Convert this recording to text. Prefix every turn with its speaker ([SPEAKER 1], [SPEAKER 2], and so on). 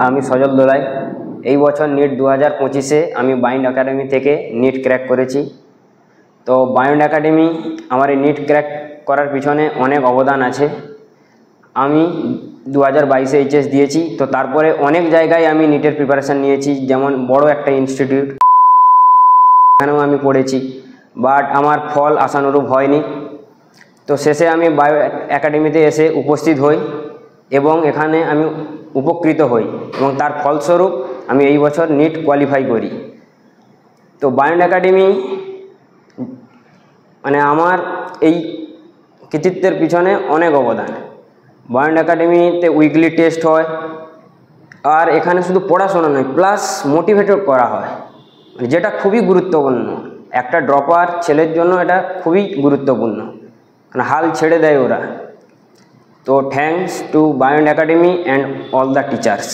[SPEAKER 1] আমি সজল দোলাই। এই বছর নিট 2025-এ আমি বাইন্ড একাডেমি থেকে নিট ক্র্যাক করেছি। তো বাইন্ড একাডেমি আমার এই নিট ক্র্যাক করার পিছনে অনেক অবদান আছে। আমি 2022-এ এইচএস দিয়েছি, তো তারপরে অনেক জায়গায় আমি নিটের প্রিপারেশান নিয়েছি, যেমন বড় একটা ইনস্টিটিউট, এখানেও আমি পড়েছি, বাট আমার ফল আশানুরূপ হয়নি। তো শেষে আমি বায়ো একাডেমিতে এসে উপস্থিত হই এবং এখানে আমি উপকৃত হই এবং তার ফলস্বরূপ আমি এই বছর নিট কোয়ালিফাই করি। তো বায়ন্ড একাডেমি মানে আমার এই কৃতিত্বের পিছনে অনেক অবদান। বায়ন্ড একাডেমিতে উইকলি টেস্ট হয়, আর এখানে শুধু পড়াশোনা নয়, প্লাস মোটিভেটেড করা হয়, যেটা খুবই গুরুত্বপূর্ণ। একটা ড্রপার ছেলের জন্য এটা খুবই গুরুত্বপূর্ণ, মানে হাল ছেড়ে দেয় ওরা। তো thanks to beyond academy and all the teachers.